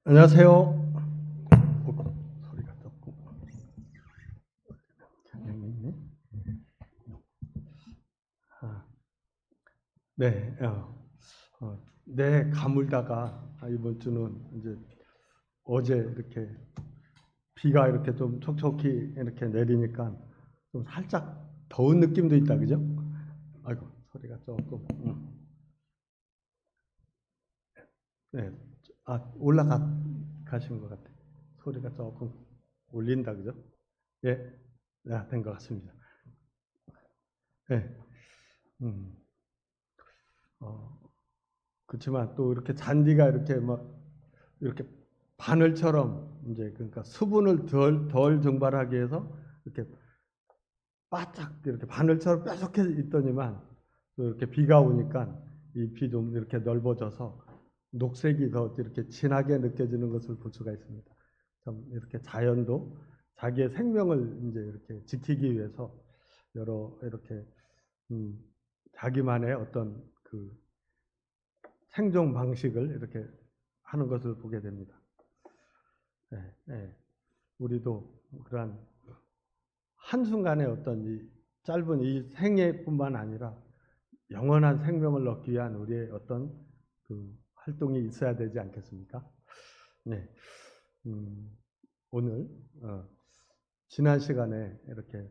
안녕하세요. 소리가 조금 장애가 있네. 아, 네, 네, 가물다가 이번 주는 이제 어제 이렇게 비가 이렇게 좀 촉촉히 이렇게 내리니까 좀 살짝 더운 느낌도 있다, 그죠? 아이고, 소리가 조금. 네, 가신 것 같아. 소리가 조금 울린다, 그죠? 예, 네, 된 것 같습니다. 네, 음, 어, 그렇지만 또 이렇게 잔디가 이렇게 막 이렇게 바늘처럼 이제 그러니까 수분을 덜 증발하기 위해서 이렇게 바짝 이렇게 바늘처럼 뾰족해 있더니만 또 이렇게 비가 오니까 잎이 좀 이렇게 넓어져서 녹색이 더 이렇게 진하게 느껴지는 것을 볼 수가 있습니다. 참 이렇게 자연도 자기의 생명을 이제 이렇게 지키기 위해서 여러 이렇게 음, 자기만의 어떤 그 생존 방식을 이렇게 하는 것을 보게 됩니다. 네, 네. 우리도 그러한 한순간의 어떤 이 짧은 이 생애뿐만 아니라 영원한 생명을 얻기 위한 우리의 어떤 그 활동이 있어야 되지 않겠습니까? 네. 음, 오늘 지난 시간에 이렇게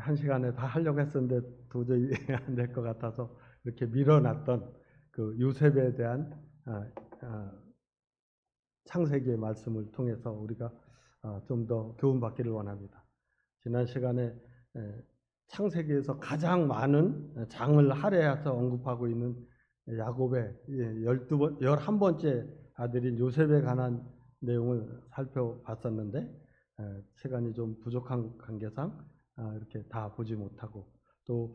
한 시간에 다 하려고 했었는데 도저히 안 될 것 같아서 이렇게 밀어놨던 그 요셉에 대한 아, 아, 창세기의 말씀을 통해서 우리가 좀 더 교훈받기를 원합니다. 지난 시간에 창세기에서 가장 많은 장을 할애해서 언급하고 있는 야곱의 11번째 아들인 요셉에 관한 내용을 살펴봤었는데 시간이 좀 부족한 관계상 이렇게 다 보지 못하고 또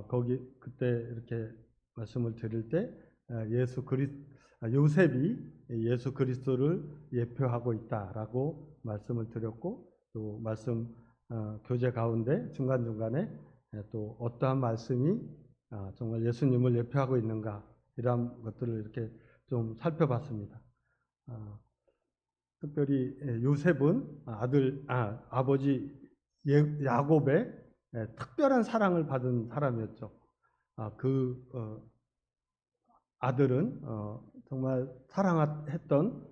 거기 그때 이렇게 말씀을 드릴 때 요셉이 예수 그리스도를 예표하고 있다라고 말씀을 드렸고 또 말씀 교제 가운데 중간중간에 또 어떠한 말씀이 정말 예수님을 예표하고 있는가 이러한 것들을 이렇게 좀 살펴봤습니다. 특별히 요셉은 아버지 야곱의 특별한 사랑을 받은 사람이었죠. 그 아들은 정말 사랑했던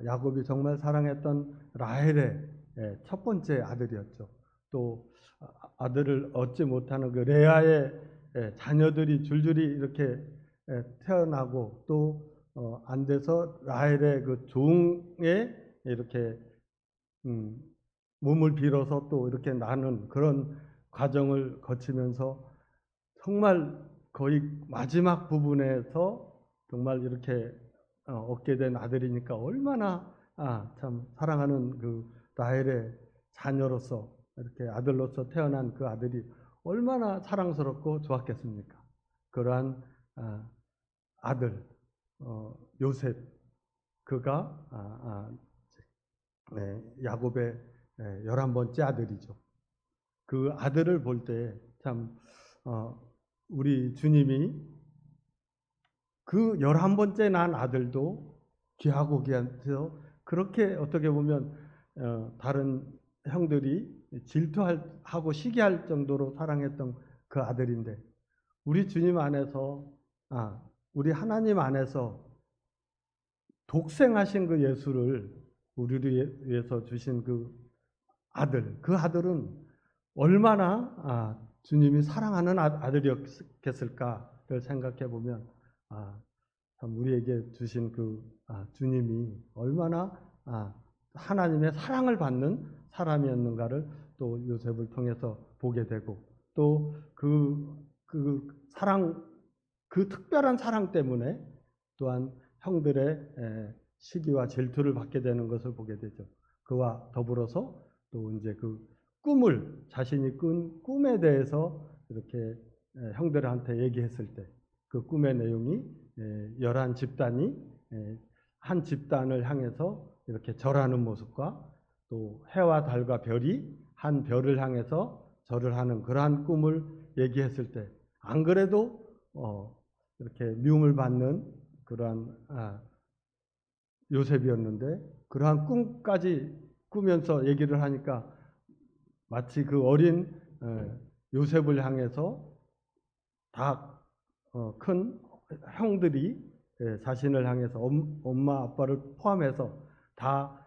야곱이 정말 사랑했던 라헬의 첫 번째 아들이었죠. 또 아들을 얻지 못하는 그 레아의 자녀들이 줄줄이 이렇게 태어나고 또 안 돼서 라헬의 그 종에 이렇게 음, 몸을 빌어서 또 이렇게 나는 그런 과정을 거치면서 정말 거의 마지막 부분에서 정말 이렇게 얻게 된 아들이니까 얼마나 참 사랑하는 그 라헬의 자녀로서 이렇게 아들로서 태어난 그 아들이 얼마나 사랑스럽고 좋았겠습니까? 그러한 아들 요셉 그가 야곱의 11번째 아들이죠. 그 아들을 볼 때 참 우리 주님이 그 11번째 난 아들도 귀하고 귀해서 그렇게 어떻게 보면 다른 형들이 질투하고 시기할 정도로 사랑했던 그 아들인데 우리 주님 안에서 우리 하나님 안에서 독생하신 그 예수를 우리를 위해서 주신 그 아들은 얼마나 주님이 사랑하는 아들이었겠을까를 생각해 보면 참 우리에게 주신 주님이 얼마나 하나님의 사랑을 받는 사람이었는가를 또 요셉을 통해서 보게 되고 또 그 사랑 그 특별한 사랑 때문에 또한 형들의 시기와 질투를 받게 되는 것을 보게 되죠. 그와 더불어서 또 이제 자신이 꾼 꿈에 대해서 이렇게 형들한테 얘기했을 때 그 꿈의 내용이 11집단이 한 집단을 향해서 이렇게 절하는 모습과 또 해와 달과 별이 한 별을 향해서 절을 하는 그러한 꿈을 얘기했을 때 안 그래도 이렇게 미움을 받는 그러한 요셉이었는데 그러한 꿈까지 꾸면서 얘기를 하니까 마치 그 어린 요셉을 향해서 다 큰 형들이 자신을 향해서 엄마 아빠를 포함해서 다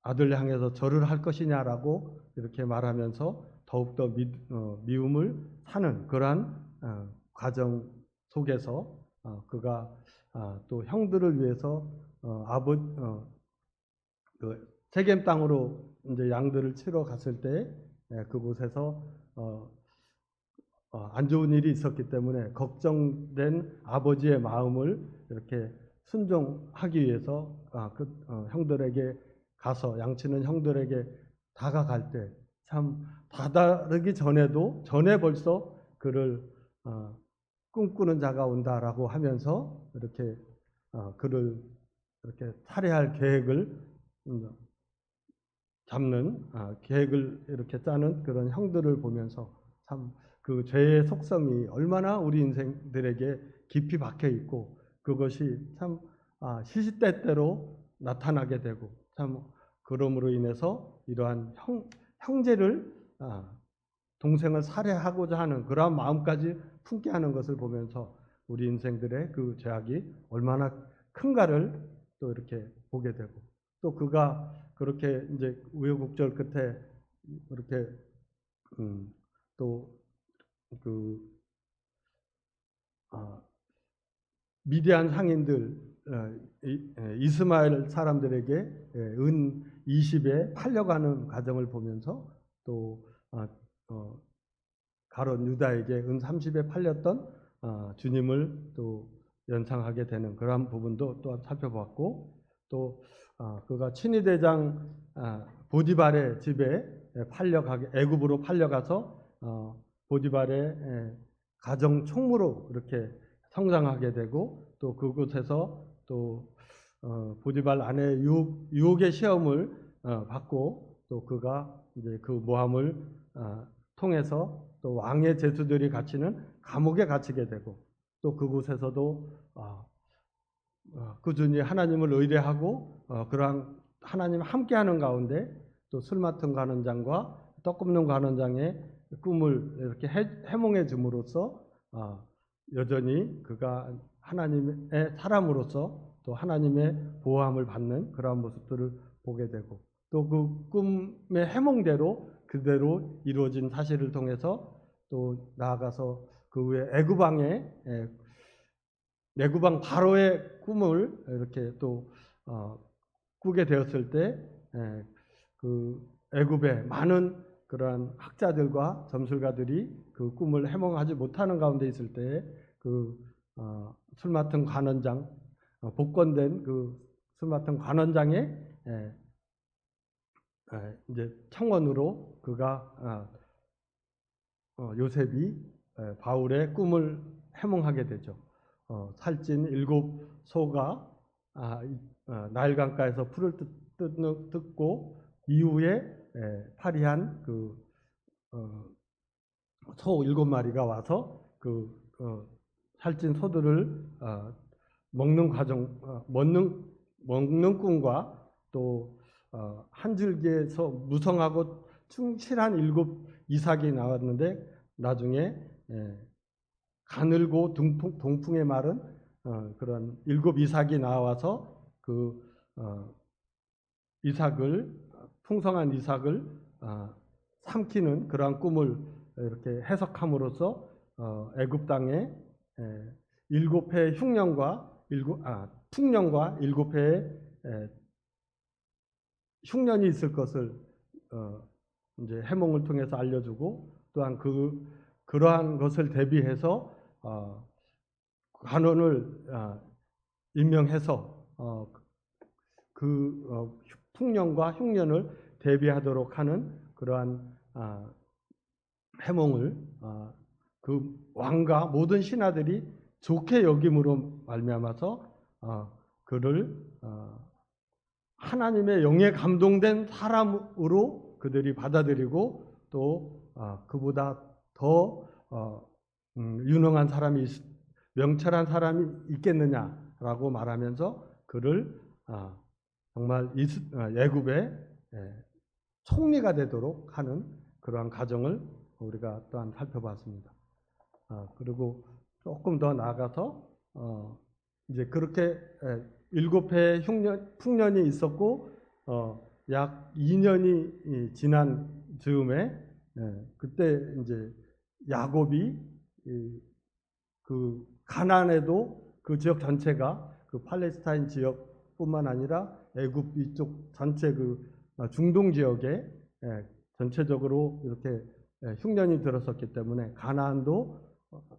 아들 향해서 절을 할 것이냐라고 이렇게 말하면서 더욱더 미움을 사는 그러한 과정 속에서 그가 또 형들을 위해서 그 세겜 땅으로 이제 양들을 치러 갔을 때 그곳에서 안 좋은 일이 있었기 때문에 걱정된 아버지의 마음을 이렇게 순종하기 위해서 형들에게 가서 양치는 형들에게 다가갈 때 참 다다르기 전에 벌써 그를 꿈꾸는 자가 온다라고 하면서 이렇게 그를 이렇게 살해할 계획을 잡는 계획을 이렇게 짜는 그런 형들을 보면서 참 그 죄의 속성이 얼마나 우리 인생들에게 깊이 박혀 있고 그것이 참 시시때때로 나타나게 되고 참 그럼으로 인해서 이러한 형제를 동생을 살해하고자 하는 그러한 마음까지 품게 하는 것을 보면서 우리 인생들의 그 죄악이 얼마나 큰가를 또 이렇게 보게 되고 또 그가 그렇게 이제 우여곡절 끝에 이렇게 또 그 미디안 상인들 이스마엘 사람들에게 은 20에 팔려가는 과정을 보면서 또 가롯 유다에게 은 30에 팔렸던 주님을 또 연상하게 되는 그러한 부분도 또 살펴봤고 또 그가 친위대장 보디발의 집에 애굽으로 팔려가서 보디발의 가정 총무로 이렇게 성장하게 되고 또 그곳에서 또 보디발 아내 유혹의 시험을 받고 또 그가 이제 그 모함을 통해서 또 왕의 제수들이 갇히는 감옥에 갇히게 되고 또 그곳에서도 꾸준히 하나님을 의뢰하고 그러한 하나님 함께하는 가운데 또 술 맡은 관원장과 떡 굽는 관원장의 꿈을 이렇게 해몽해 줌으로써 여전히 그가 하나님의 사람으로서 또 하나님의 보호함을 받는 그러한 모습들을 보게 되고 또 그 꿈의 해몽대로 그대로 이루어진 사실을 통해서 또 나아가서 그 후에 애굽왕 바로의 꿈을 이렇게 또 꾸게 되었을 때 그 애굽의 많은 그러한 학자들과 점술가들이 그 꿈을 해몽하지 못하는 가운데 있을 때 그 술 맡은 관원장 복권된 그 술 맡은 관원장의 이제 청원으로 그가 요셉이 바울의 꿈을 해몽하게 되죠. 살찐 7소가 나일강가에서 풀을 뜯고 이후에 파리한 그 소 7마리가 와서 그 살찐 소들을 먹는 과정, 먹는 꿈과 또 한 줄기에서 무성하고 충실한 7 이삭이 나왔는데 나중에 가늘고 동풍에 마른 그런 7 이삭이 나와서 그 풍성한 이삭을 삼키는 그러한 꿈을 이렇게 해석함으로써 애굽 땅에 7회의 풍년과 7회의 흉년이 있을 것을 이제 해몽을 통해서 알려주고 또한 그러한 것을 대비해서 관원을 임명해서 그 풍년과 흉년을 대비하도록 하는 그러한 해몽을 그 왕과 모든 신하들이 좋게 여김으로 말미암아서 그를 하나님의 영에 감동된 사람으로 그들이 받아들이고 또 그보다 더 유능한 사람이 명철한 사람이 있겠느냐라고 말하면서 그를 정말 애굽의 총리가 되도록 하는 그러한 과정을 우리가 또한 살펴봤습니다. 그리고 조금 더 나아가서 이제 그렇게 7해 풍년이 있었고 약 2년이 지난 즈음에 그때 이제 야곱이 그 가나안에도 그 지역 전체가 그 팔레스타인 지역뿐만 아니라 애굽 이쪽 전체 그 중동 지역에 전체적으로 이렇게 흉년이 들었었기 때문에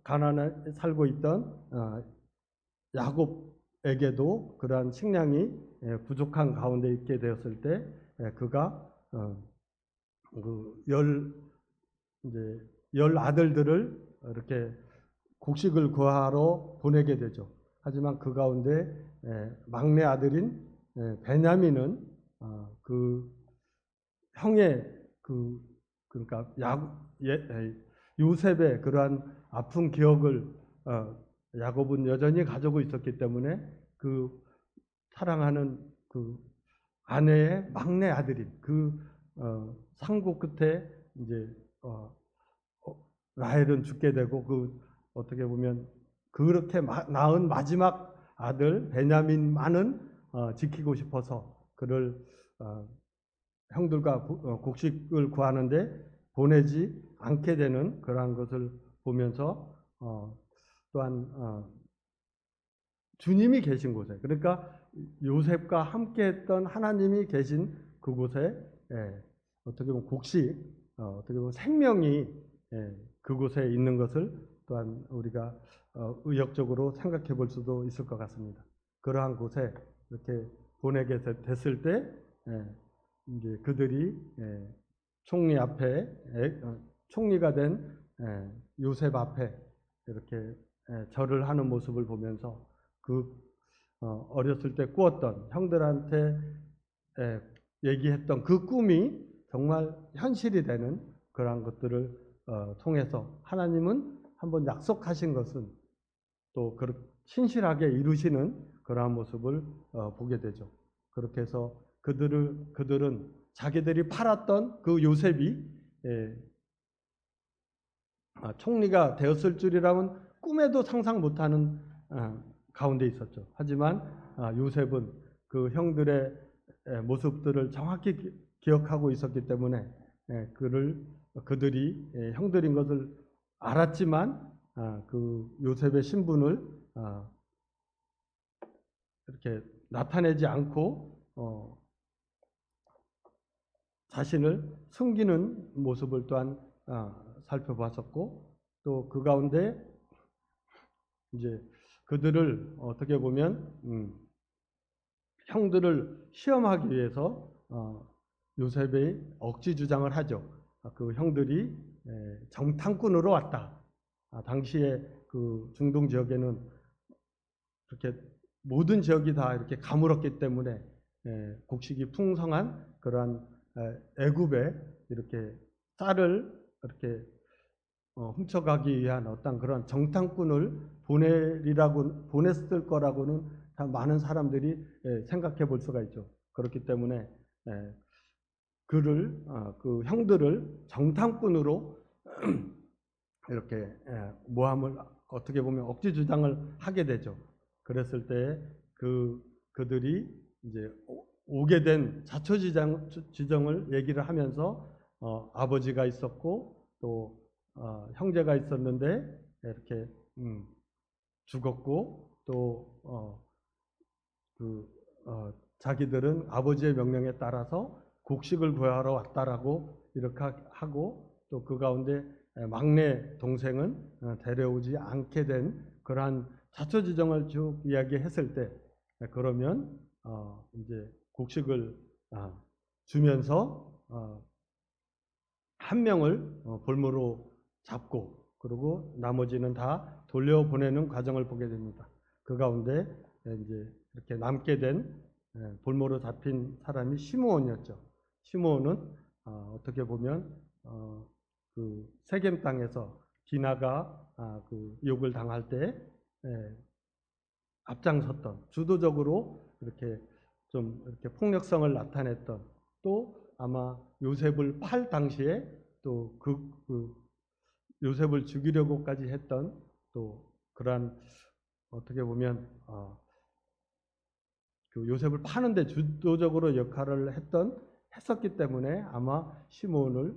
가나안에 살고 있던 야곱에게도 그러한 식량이 부족한 가운데 있게 되었을 때 그가 열 아들들을 이렇게 곡식을 구하러 보내게 되죠. 하지만 그 가운데 막내 아들인 베냐민은 그 형의 그러니까 요셉의 그러한 아픈 기억을 야곱은 여전히 가지고 있었기 때문에 그 사랑하는 그 아내의 막내 아들인 그 상고 끝에 이제 라헬은 죽게 되고 그 어떻게 보면 그렇게 낳은 마지막 아들 베냐민만은 지키고 싶어서 그를 형들과 곡식을 구하는데 보내지 않게 되는 그러한 것을 보면서 또한 주님이 계신 곳에, 그러니까 요셉과 함께했던 하나님이 계신 그곳에 어떻게 보면 곡식, 어떻게 보면 생명이 그곳에 있는 것을 또한 우리가 의역적으로 생각해 볼 수도 있을 것 같습니다. 그러한 곳에 이렇게 보내게 됐을 때 이제 그들이 총리 앞에 총리가 된 요셉 앞에 이렇게 절을 하는 모습을 보면서 그 어렸을 때 꾸었던 형들한테 얘기했던 그 꿈이 정말 현실이 되는 그러한 것들을 통해서 하나님은 한번 약속하신 것은 또 신실하게 이루시는 그러한 모습을 보게 되죠. 그렇게 해서 그들은 자기들이 팔았던 그 요셉이 총리가 되었을 줄이라면 꿈에도 상상 못하는 가운데 있었죠. 하지만 요셉은 그 형들의 모습들을 정확히 기억하고 있었기 때문에 그들이 형들인 것을 알았지만 그 요셉의 신분을 이렇게 나타내지 않고 자신을 숨기는 모습을 또한 살펴봤었고, 또 그 가운데 이제 그들을 어떻게 보면 형들을 시험하기 위해서 요셉의 억지 주장을 하죠. 그 형들이 정탐꾼으로 왔다. 당시에 그 중동 지역에는 그렇게 모든 지역이 다 이렇게 가물었기 때문에 곡식이 풍성한 그러한 애굽에 이렇게 쌀을 이렇게 훔쳐가기 위한 어떤 그런 정탐꾼을 보냈을 거라고는 많은 사람들이 생각해 볼 수가 있죠. 그렇기 때문에 그 형들을 정탐꾼으로 이렇게 모함을 어떻게 보면 억지 주장을 하게 되죠. 그랬을 때 그들이 이제 오게 된 자초지정을 얘기를 하면서 아버지가 있었고 또 형제가 있었는데 이렇게 죽었고 또 자기들은 아버지의 명령에 따라서 곡식을 구하러 왔다라고 이렇게 하고 또 그 가운데 막내 동생은 데려오지 않게 된 그러한 자초지정을 쭉 이야기했을 때 그러면 이제 곡식을 주면서 한 명을 볼모로 잡고 그리고 나머지는 다 돌려보내는 과정을 보게 됩니다. 그 가운데 이제 이렇게 남게 된 볼모로 잡힌 사람이 시므온이었죠. 시므온은 어떻게 보면 그 세겜 땅에서 디나가 그 유혹을 당할 때 앞장섰던 주도적으로 이렇게 좀 이렇게 폭력성을 나타냈던, 또 아마 요셉을 팔 당시에 또 그 요셉을 죽이려고까지 했던, 또 그러한 어떻게 보면 그 요셉을 파는데 주도적으로 역할을 했었기 때문에 아마 시므온을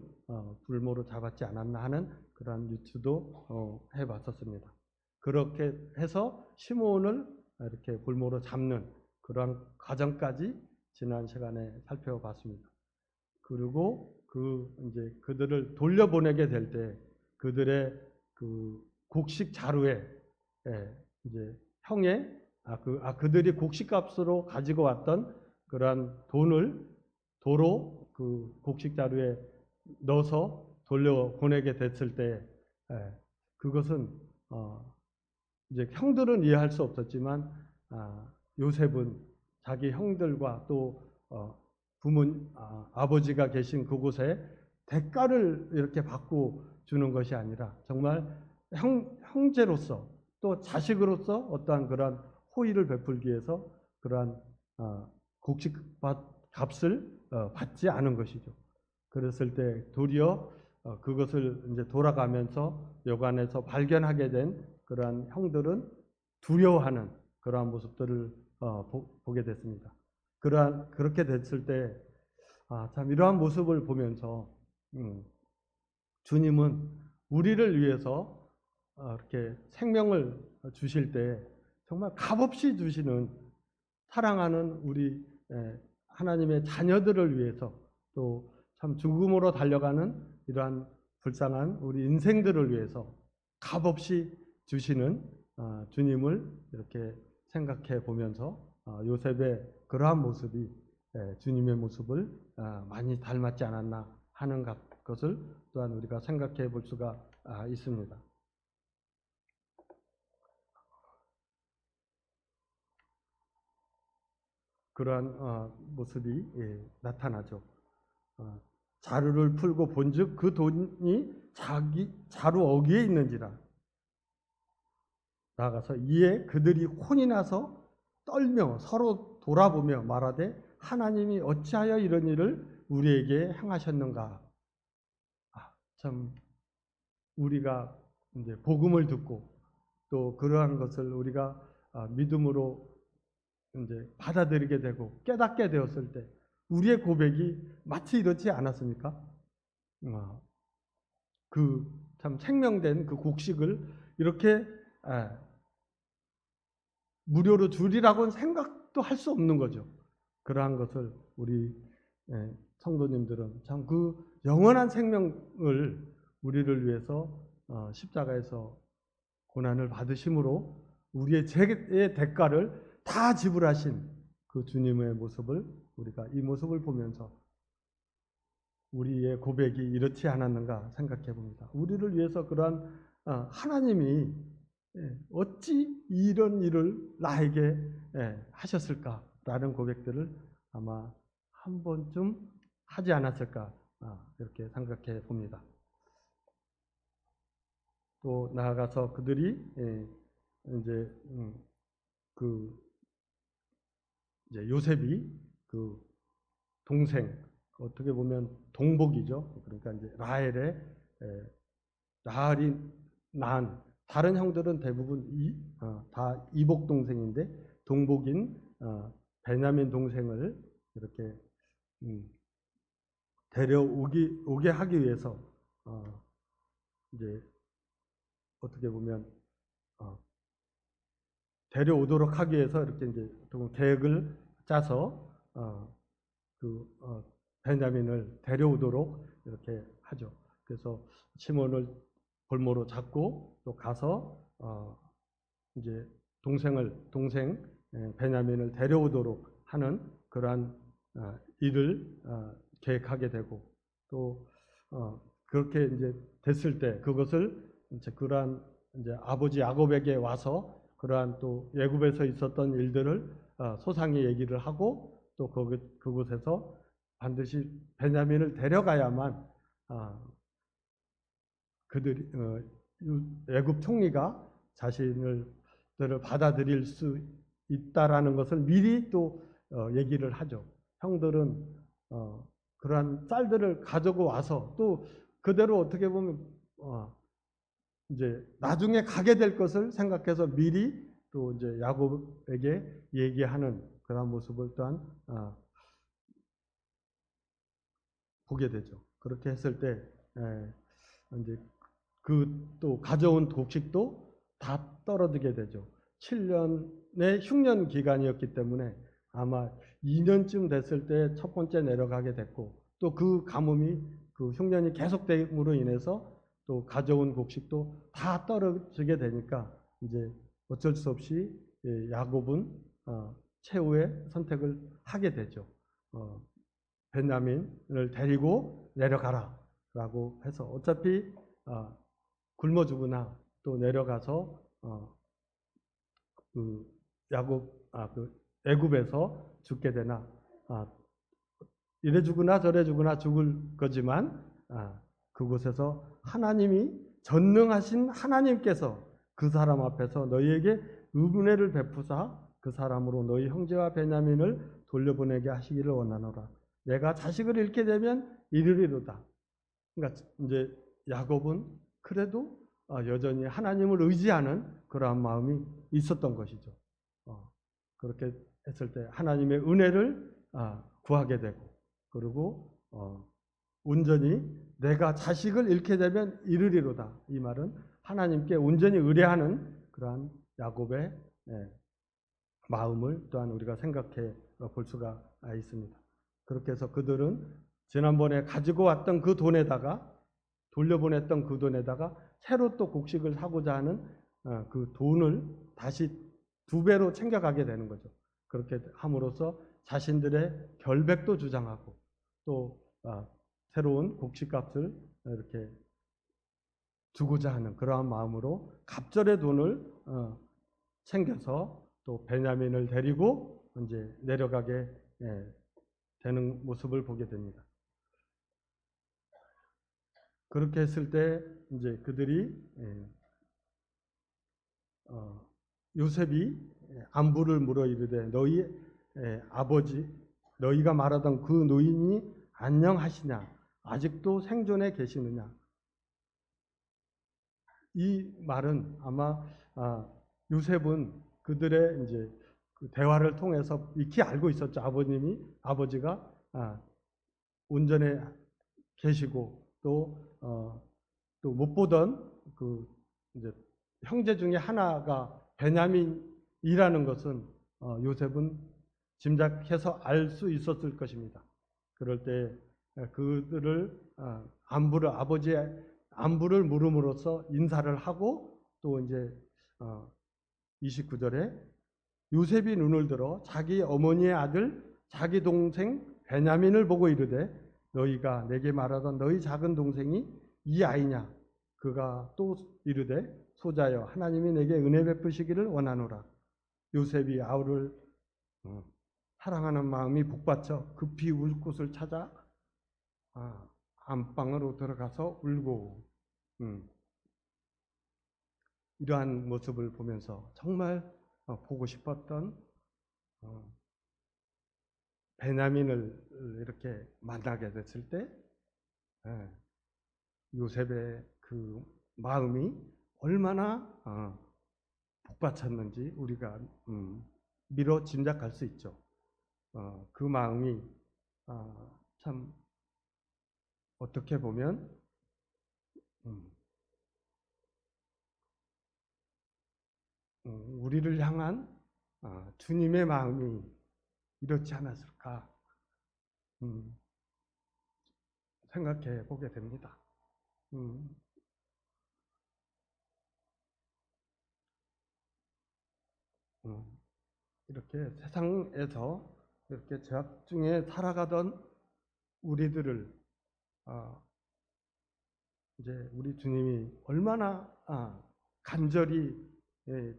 불모로 잡았지 않았나 하는 그러한 유추도 해봤었습니다. 그렇게 해서 시므온을 이렇게 불모로 잡는 그러한 과정까지 지난 시간에 살펴봤습니다. 그리고 이제 그들을 돌려보내게 될 때 그들의 그 곡식 자루에 이제 그들이 곡식값으로 가지고 왔던 그러한 돈을 도로 그 곡식 자루에 넣어서 돌려보내게 됐을 때, 그것은 이제 형들은 이해할 수 없었지만 요셉은 자기 형들과 또 아버지가 계신 그곳에 대가를 이렇게 받고 주는 것이 아니라 정말 형제로서 또 자식으로서 어떠한 그러한 호의를 베풀기 위해서 그러한 곡식 값을 받지 않은 것이죠. 그랬을 때 도리어 그것을 이제 돌아가면서 여관에서 발견하게 된 그러한 형들은 두려워하는 그러한 모습들을 보게 됐습니다. 그렇게 됐을 때, 참 이러한 모습을 보면서 주님은 우리를 위해서 이렇게 생명을 주실 때 정말 값없이 주시는, 사랑하는 우리 하나님의 자녀들을 위해서, 또 참 죽음으로 달려가는 이러한 불쌍한 우리 인생들을 위해서 값없이 주시는 주님을 이렇게 생각해 보면서 요셉의 그러한 모습이 주님의 모습을 많이 닮았지 않았나 하는 것을 또한 우리가 생각해 볼 수가 있습니다. 그러한 모습이 나타나죠. 자루를 풀고 본즉 그 돈이 자기 자루 어귀에 있는지라. 나아가서 이에 그들이 혼이 나서 떨며 서로 돌아보며 말하되 하나님이 어찌하여 이런 일을 우리에게 행하셨는가. 참 우리가 이제 복음을 듣고 또 그러한 것을 우리가 믿음으로 이제 받아들이게 되고 깨닫게 되었을 때 우리의 고백이 마치 이렇지 않았습니까? 그 참 생명된 그 곡식을 이렇게 무료로 주리라고는 생각도 할 수 없는 거죠. 그러한 것을 우리 성도님들은 참 그 영원한 생명을 우리를 위해서 십자가에서 고난을 받으심으로 우리의 죄의 대가를 다 지불하신 그 주님의 모습을, 우리가 이 모습을 보면서 우리의 고백이 이렇지 않았는가 생각해 봅니다. 우리를 위해서 그러한 하나님이 어찌 이런 일을 나에게 하셨을까라는 고백들을 아마 한 번쯤 하지 않았을까 이렇게 생각해 봅니다. 또 나아가서 그들이 이제 이제 요셉이 그 동생, 어떻게 보면 동복이죠. 그러니까 이제 라헬이 낳은, 다른 형들은 대부분 다 이복 동생인데 동복인 베냐민 동생을 이렇게 데려오게 하기 위해서 이제 어떻게 보면 데려오도록 하기 위해서 이렇게 이제 계획을 짜서 베냐민을 데려오도록 이렇게 하죠. 그래서 시몬을 볼모로 잡고 또 가서 이제 동생 베냐민을 데려오도록 하는 그러한 일을 계획하게 되고, 또 그렇게 이제 됐을 때 그것을 이제 그러한 이제 아버지 야곱에게 와서 그러한 또 애굽에서 있었던 일들을 소상히 얘기를 하고, 또 그곳에서 반드시 베냐민을 데려가야만 그들이 애굽 총리가 자신을 받아들일 수 있다라는 것을 미리 또 얘기를 하죠. 형들은 그러한 쌀들을 가지고 와서 또 그대로 어떻게 보면 이제 나중에 가게 될 것을 생각해서 미리 또 이제 야곱에게 얘기하는 그런 모습을 또한 보게 되죠. 그렇게 했을 때 이제 그 또 가져온 곡식도 다 떨어지게 되죠. 7년의 흉년 기간이었기 때문에 아마 2년쯤 됐을 때 첫 번째 내려가게 됐고 또 그 가뭄이 그 흉년이 계속됨으로 인해서 또 가져온 곡식도 다 떨어지게 되니까 이제 어쩔 수 없이 야곱은 최후의 선택을 하게 되죠. 베냐민을 데리고 내려가라라고 해서 어차피 굶어 죽으나 또 내려가서 그 야곱 그 애굽에서 죽게 되나 이래 죽으나 저래 죽으나 죽을 거지만 그곳에서 하나님이 전능하신 하나님께서 그 사람 앞에서 너희에게 은혜를 베푸사 그 사람으로 너희 형제와 베냐민을 돌려보내게 하시기를 원하노라. 내가 자식을 잃게 되면 이르리로다. 그러니까 이제 야곱은 그래도 여전히 하나님을 의지하는 그러한 마음이 있었던 것이죠. 그렇게 했을 때 하나님의 은혜를 구하게 되고 그리고 온전히 내가 자식을 잃게 되면 이르리로다. 이 말은 하나님께 온전히 의뢰하는 그러한 야곱의 마음을 또한 우리가 생각해 볼 수가 있습니다. 그렇게 해서 그들은 지난번에 가지고 왔던 그 돈에다가 돌려보냈던 그 돈에다가 새로 또 곡식을 사고자 하는 그 돈을 다시 2배로 챙겨가게 되는 거죠. 그렇게 함으로써 자신들의 결백도 주장하고 또 새로운 곡식값을 이렇게 주고자 하는 그러한 마음으로 갑절의 돈을 챙겨서 또 베냐민을 데리고 이제 내려가게 되는 모습을 보게 됩니다. 그렇게 했을 때 이제 그들이 요셉이 안부를 물어 이르되 너희 아버지 너희가 말하던 그 노인이 안녕하시냐 아직도 생존해 계시느냐. 이 말은 아마 요셉은 그들의 이제 그 대화를 통해서 익히 알고 있었죠. 아버지가 온전해 계시고 또 못 보던 그 이제 형제 중에 하나가 베냐민이라는 것은 요셉은 짐작해서 알 수 있었을 것입니다. 그럴 때 그들을 아버지의 안부를 물음으로써 인사를 하고 또 이제 29절에 요셉이 눈을 들어 자기 어머니의 아들 자기 동생 베냐민을 보고 이르되 너희가 내게 말하던 너희 작은 동생이 이 아이냐. 그가 또 이르되 소자여 하나님이 내게 은혜 베푸시기를 원하노라. 요셉이 아우를 사랑하는 마음이 북받쳐 급히 울 곳을 찾아 안방으로 들어가서 울고 이러한 모습을 보면서 정말 보고 싶었던 베냐민을 이렇게 만나게 됐을 때 요셉의 그 마음이 얼마나 복받쳤는지 우리가 미뤄 짐작할 수 있죠. 그 마음이 참 어떻게 보면 우리를 향한 주님의 마음이 이렇지 않았을까 생각해 보게 됩니다. 이렇게 세상에서 이렇게 죄악 중에 살아가던 우리들을 이제 우리 주님이 얼마나 간절히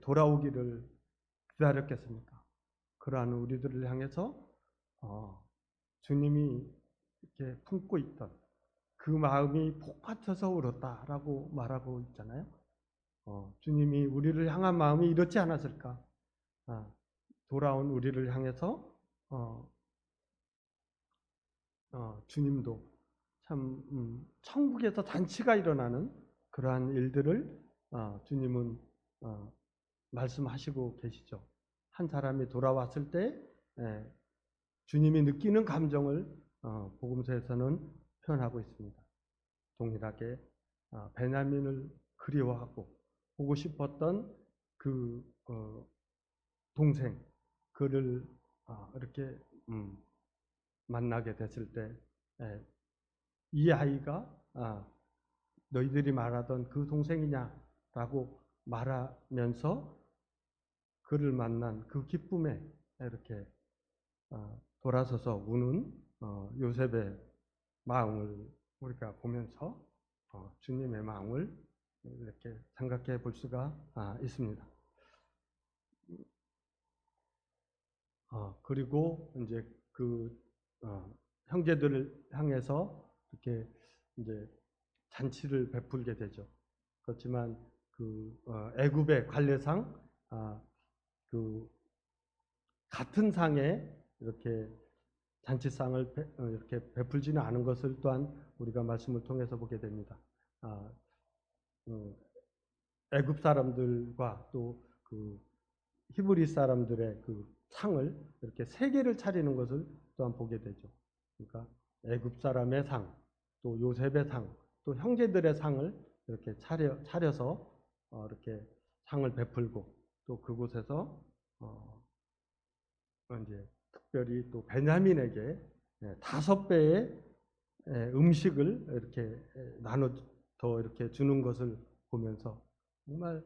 돌아오기를 기다렸겠습니까? 그러한 우리들을 향해서 주님이 이렇게 품고 있던 그 마음이 복받쳐서 울었다라고 말하고 있잖아요. 주님이 우리를 향한 마음이 이렇지 않았을까? 돌아온 우리를 향해서 주님도 참 천국에서 잔치가 일어나는 그러한 일들을 주님은 말씀하시고 계시죠. 한 사람이 돌아왔을 때 주님이 느끼는 감정을 복음서에서는 표현하고 있습니다. 동일하게 베냐민을 그리워하고 보고 싶었던 그 동생 그를 이렇게 만나게 됐을 때 이 아이가 너희들이 말하던 그 동생이냐라고 말하면서 그를 만난 그 기쁨에 이렇게 돌아서서 우는 요셉의 마음을 우리가 보면서 주님의 마음을 이렇게 생각해 볼 수가 있습니다. 그리고 이제 그 형제들을 향해서 이렇게 이제 잔치를 베풀게 되죠. 그렇지만 그 애굽의 관례상 그 같은 상에 이렇게 잔치상을 이렇게 베풀지는 않은 것을 또한 우리가 말씀을 통해서 보게 됩니다. 애굽 사람들과 또 그 히브리 사람들의 그 상을 이렇게 세 개를 차리는 것을 또한 보게 되죠. 그러니까 애굽 사람의 상, 또 요셉의 상, 또 형제들의 상을 이렇게 차려서 이렇게 상을 베풀고 또 그곳에서 이제 특별히 또 베냐민에게 5배의 음식을 이렇게 더 이렇게 주는 것을 보면서 정말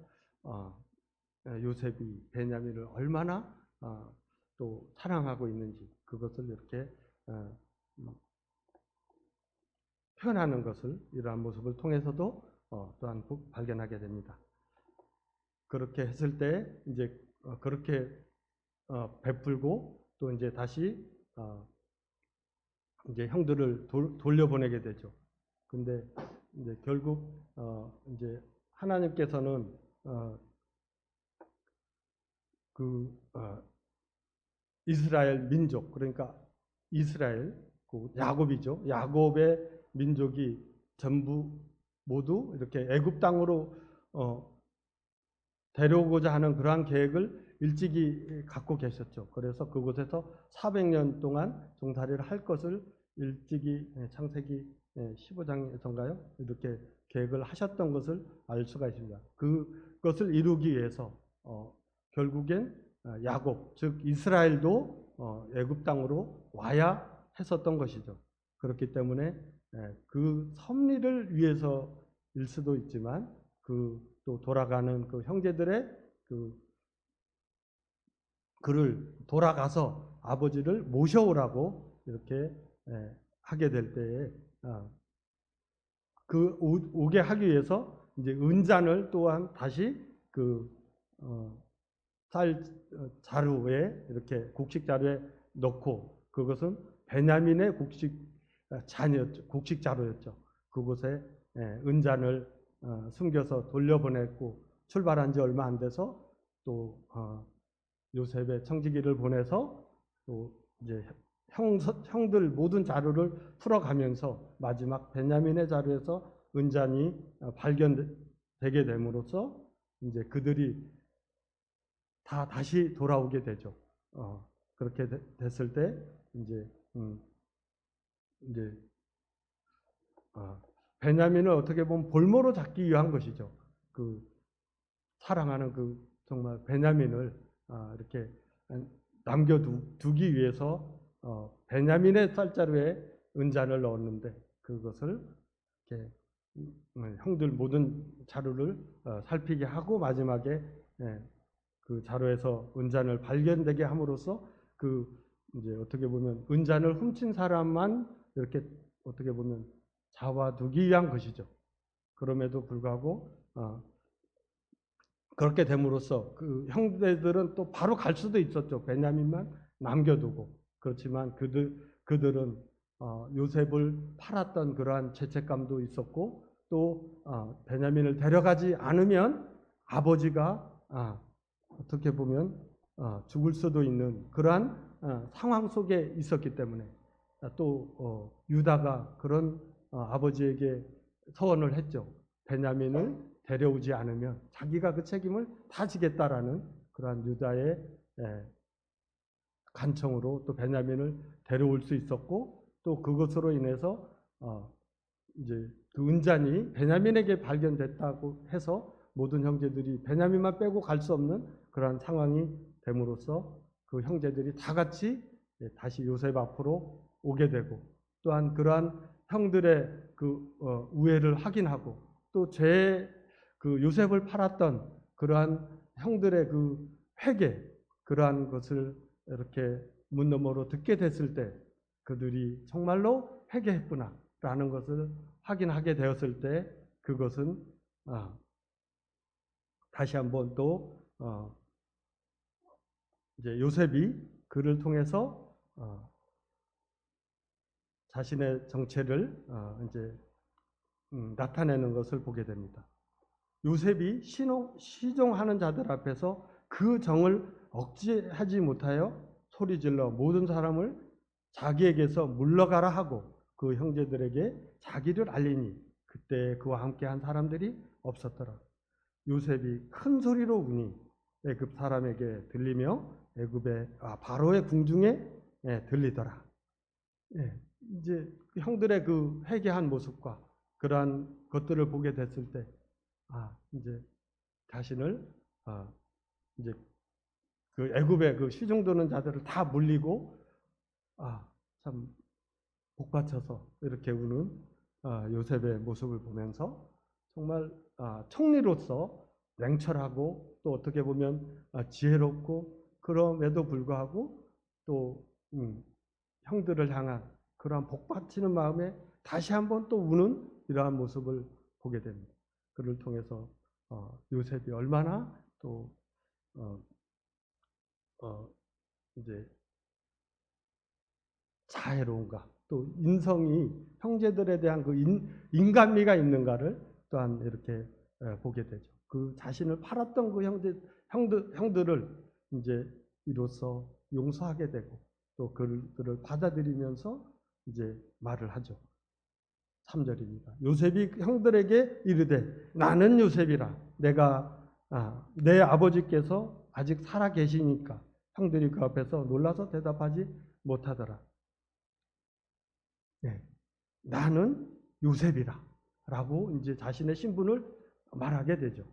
요셉이 베냐민을 얼마나 또 사랑하고 있는지 그것을 이렇게 표현하는 것을 이러한 모습을 통해서도 또한 발견하게 됩니다. 그렇게 했을 때 이제 그렇게 베풀고 또 이제 다시 이제 형들을 돌려보내게 되죠. 근데 이제 결국 이제 하나님께서는 이스라엘 민족, 그러니까 이스라엘, 야곱이죠. 야곱의 민족이 전부 모두 이렇게 애굽 땅으로 데려오고자 하는 그러한 계획을 일찍이 갖고 계셨죠. 그래서 그곳에서 400년 동안 종살이를 할 것을 일찍이 창세기 15장에서인가요? 이렇게 계획을 하셨던 것을 알 수가 있습니다. 그것을 이루기 위해서 결국엔 야곱, 즉 이스라엘도 애굽 땅으로 와야 했었던 것이죠. 그렇기 때문에 그 섭리를 위해서일 수도 있지만 또 돌아가는 그 형제들의 그를 돌아가서 아버지를 모셔오라고 이렇게 하게 될 때에 그 오게 하기 위해서 이제 은잔을 또한 다시 쌀 자루에 이렇게 곡식 자루에 넣고 그것은 베냐민의 곡식 자루였죠. 그곳에 은잔을 숨겨서 돌려보냈고 출발한 지 얼마 안 돼서 또 요셉의 청지기를 보내서 또 이제 형들 모든 자루를 풀어가면서 마지막 베냐민의 자루에서 은잔이 발견되게 됨으로써 이제 그들이 다 다시 돌아오게 되죠. 그렇게 됐을 때 이제 베냐민을 어떻게 보면 볼모로 잡기 위한 것이죠. 그 사랑하는 그 정말 베냐민을 이렇게 남겨두기 위해서 베냐민의 쌀자루에 은잔을 넣었는데 그것을 이렇게 형들 모든 자루를 살피게 하고 마지막에 그 자루에서 은잔을 발견되게 함으로써 이제 어떻게 보면 은잔을 훔친 사람만 이렇게 어떻게 보면 잡아두기 위한 것이죠. 그럼에도 불구하고 그렇게 됨으로써 그 형제들은 또 바로 갈 수도 있었죠. 베냐민만 남겨두고. 그렇지만 그들은 요셉을 팔았던 그러한 죄책감도 있었고 또 베냐민을 데려가지 않으면 아버지가 어떻게 보면 죽을 수도 있는 그러한 상황 속에 있었기 때문에 또 유다가 그런 아버지에게 서원을 했죠. 베냐민을 데려오지 않으면 자기가 그 책임을 다 지겠다라는 그러한 유다의 간청으로 또 베냐민을 데려올 수 있었고, 또 그것으로 인해서 이제 그 은잔이 베냐민에게 발견됐다고 해서 모든 형제들이 베냐민만 빼고 갈 수 없는 그러한 상황이 됨으로써 그 형제들이 다 같이 다시 요셉 앞으로 오게 되고, 또한 그러한 형들의 그 우애를 확인하고, 또 그 요셉을 팔았던 그러한 형들의 그 회개, 그러한 것을 이렇게 문 너머로 듣게 됐을 때 그들이 정말로 회개했구나라는 것을 확인하게 되었을 때, 그것은 다시 한번 또 이제 요셉이 그를 통해서 자신의 정체를 이제 나타내는 것을 보게 됩니다. 요셉이 시종하는 자들 앞에서 그 정을 억제하지 못하여 소리질러 모든 사람을 자기에게서 물러가라 하고 그 형제들에게 자기를 알리니 그때 그와 함께한 사람들이 없었더라. 요셉이 큰 소리로 우니 애굽 사람에게 들리며 애굽의 바로의 궁중에 들리더라. 이제 형들의 그 회개한 모습과 그러한 것들을 보게 됐을 때, 이제 자신을 이제 그 애굽의 그 시중도는 자들을 다 물리고 참 복받쳐서 이렇게 우는 요셉의 모습을 보면서 정말 총리로서 냉철하고 또 어떻게 보면 지혜롭고, 그럼에도 불구하고 또 형들을 향한 그러한 복받치는 마음에 다시 한번 또 우는 이러한 모습을 보게 됩니다. 그를 통해서 요셉이 얼마나 또 이제 자애로운가, 또 인성이 형제들에 대한 그 인간미가 있는가를 또한 이렇게 보게 되죠. 그 자신을 팔았던 그 형들을 이제 이로써 용서하게 되고, 또 그들을 받아들이면서 이제 말을 하죠. 3절입니다. 요셉이 형들에게 이르되 나는 요셉이라. 내가 내 아버지께서 아직 살아 계시니까. 형들이 그 앞에서 놀라서 대답하지 못하더라. 나는 요셉이라 라고 이제 자신의 신분을 말하게 되죠.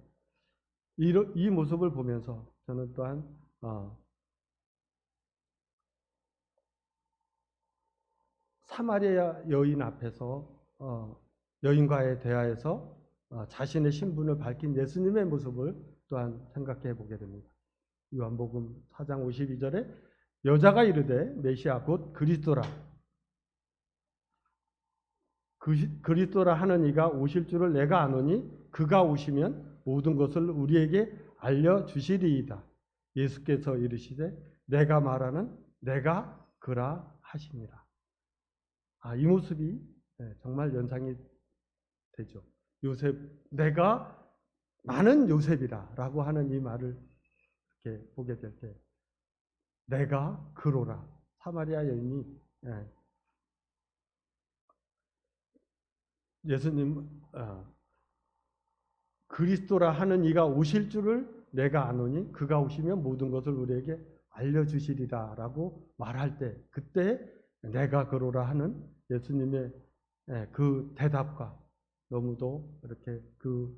이 모습을 보면서 저는 또한 사마리아 여인 앞에서 여인과의 대화에서 자신의 신분을 밝힌 예수님의 모습을 또한 생각해 보게 됩니다. 요한복음 4장 52절에 여자가 이르되 메시아 곧 그리스도라. 그리스도라 하는 이가 오실 줄을 내가 아노니 그가 오시면 모든 것을 우리에게 알려주시리이다. 예수께서 이르시되 내가 말하는 내가 그라 하시니라. 이 모습이 정말 연상이 되죠. 요셉, 나는 요셉이다 라고 하는 이 말을 이렇게 보게 될 때, 내가 그로라. 사마리아 여인이 예수님 그리스도라 하는 이가 오실 줄을 내가 아노니 그가 오시면 모든 것을 우리에게 알려주시리라 라고 말할 때, 그때 내가 그로라 하는 예수님의 그 대답과 너무도 이렇게 그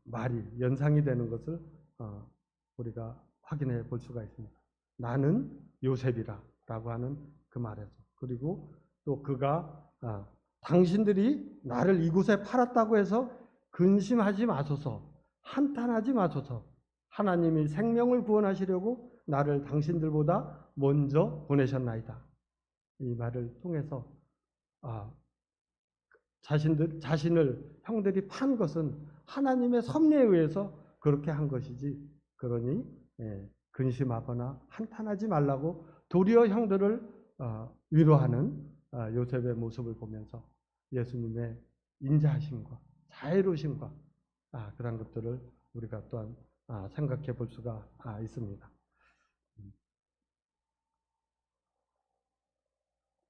말이 연상이 되는 것을 우리가 확인해 볼 수가 있습니다. 나는 요셉이라 라고 하는 그 말에서, 그리고 또 그가 당신들이 나를 이곳에 팔았다고 해서 근심하지 마소서, 한탄하지 마소서. 하나님이 생명을 구원하시려고 나를 당신들보다 먼저 보내셨나이다. 이 말을 통해서 자신을 형들이 판 것은 하나님의 섭리에 의해서 그렇게 한 것이지, 그러니 근심하거나 한탄하지 말라고 도리어 형들을 위로하는 요셉의 모습을 보면서 예수님의 인자하심과 자애로우심과 그런 것들을 우리가 또한 생각해 볼 수가 있습니다.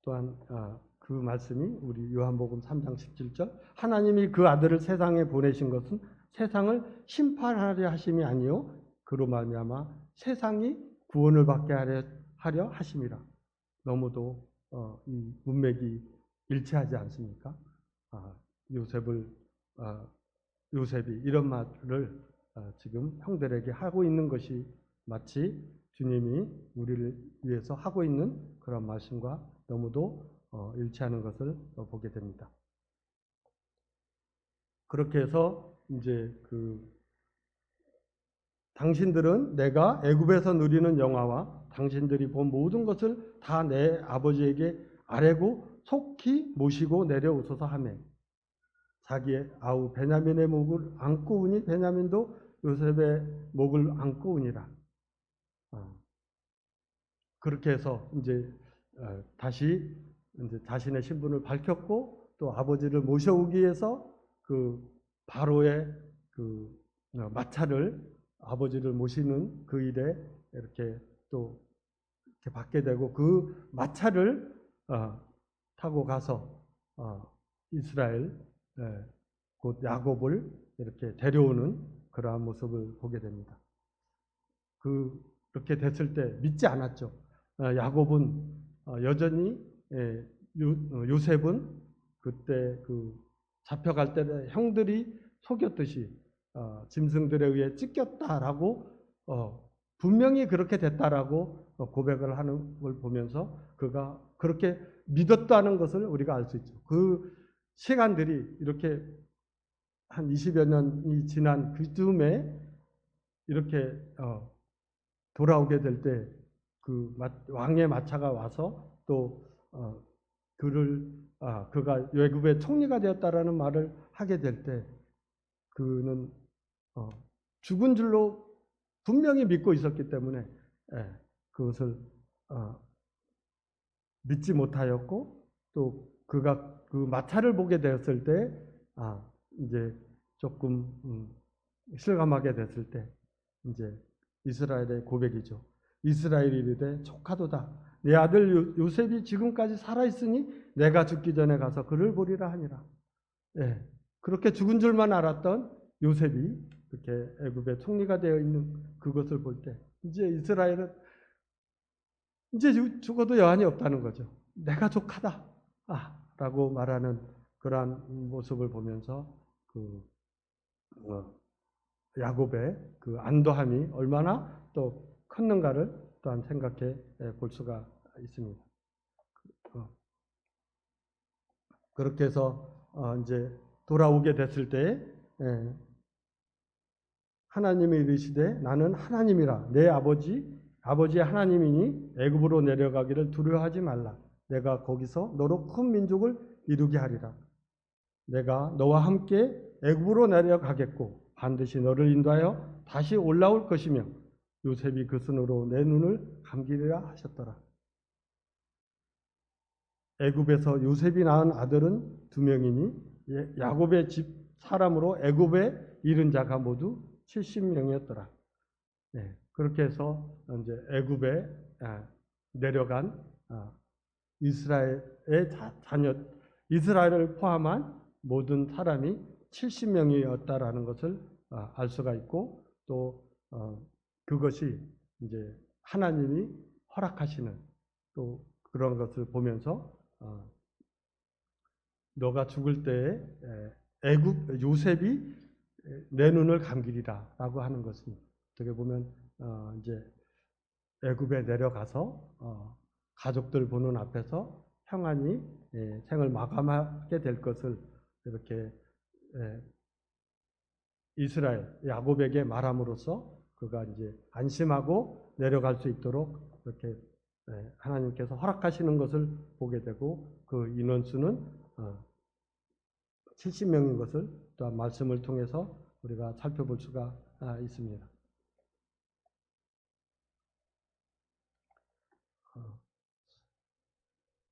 또한 그 말씀이 우리 요한복음 3장 17절 하나님이 그 아들을 세상에 보내신 것은 세상을 심판하려 하심이 아니요 그로 말미암아 세상이 구원을 받게 하려 하심이라. 너무도 이 문맥이 일치하지 않습니까? 요셉이 이런 말을 지금 형들에게 하고 있는 것이 마치 주님이 우리를 위해서 하고 있는 그런 말씀과 너무도 일치하는 것을 보게 됩니다. 그렇게 해서 이제 당신들은 내가 애굽에서 누리는 영화와 당신들이 본 모든 것을 다 내 아버지에게 아뢰고 속히 모시고 내려오소서 하며 자기의 아우 베냐민의 목을 안고 우니 베냐민도 요셉의 목을 안고 우니라. 그렇게 해서 이제 다시 이제 자신의 신분을 밝혔고 또 아버지를 모셔오기 위해서 그 바로의 그 마차를 아버지를 모시는 그 일에 이렇게 또 이렇게 받게 되고 그 마차를 타고 가서 이스라엘 곧 야곱을 이렇게 데려오는 그러한 모습을 보게 됩니다. 그렇게 됐을 때 믿지 않았죠. 야곱은 여전히 요셉은 그때 잡혀갈 때 형들이 속였듯이 짐승들에 의해 찢겼다라고 분명히 그렇게 됐다라고 고백을 하는 걸 보면서 그가 그렇게 믿었다는 것을 우리가 알 수 있죠. 그 시간들이 이렇게 한 20여 년이 지난 그쯤에 이렇게 돌아오게 될 때 그 왕의 마차가 와서 또 그가 애굽의 총리가 되었다라는 말을 하게 될 때 그는 죽은 줄로 분명히 믿고 있었기 때문에 그것을 믿지 못하였고 또 그가 그 마차를 보게 되었을 때 이제 조금 실감하게 됐을 때 이제 이스라엘의 고백이죠. 이스라엘이 이르되 조카도다. 내 아들 요셉이 지금까지 살아있으니 내가 죽기 전에 가서 그를 보리라 하니라. 그렇게 죽은 줄만 알았던 요셉이 이렇게 애굽의 총리가 되어 있는 그것을 볼 때 이제 이스라엘은 이제 죽어도 여한이 없다는 거죠. 내가 조카다. 라고 말하는 그러한 모습을 보면서 야곱의 그 안도함이 얼마나 또 컸는가를 또한 생각해 볼 수가 있습니다. 그렇게 해서 이제 돌아오게 됐을 때 하나님이 이르시되 나는 하나님이라 내 아버지의 하나님이니 애굽으로 내려가기를 두려워하지 말라. 내가 거기서 너로 큰 민족을 이루게 하리라. 내가 너와 함께 애굽으로 내려가겠고 반드시 너를 인도하여 다시 올라올 것이며 요셉이 그 손으로 내 눈을 감기리라 하셨더라. 애굽에서 요셉이 낳은 아들은 2명이니 야곱의 집 사람으로 애굽에 이른 자가 모두 70명이었더라. 그렇게 해서 이제 애굽에 내려간 이스라엘의 자녀, 이스라엘을 포함한 모든 사람이 70명이었다라는 것을 알 수가 있고 또 그것이 이제 하나님이 허락하시는 또 그런 것을 보면서 너가 죽을 때에 요셉이 내 눈을 감기리라라고 하는 것은 어떻게 보면 이제 애굽에 내려가서 가족들 보는 앞에서 평안히 생을 마감하게 될 것을 이렇게 이스라엘 야곱에게 말함으로써 그가 이제 안심하고 내려갈 수 있도록 이렇게 하나님께서 허락하시는 것을 보게 되고 그 인원수는 70명인 것을 또한 말씀을 통해서 우리가 살펴볼 수가 있습니다.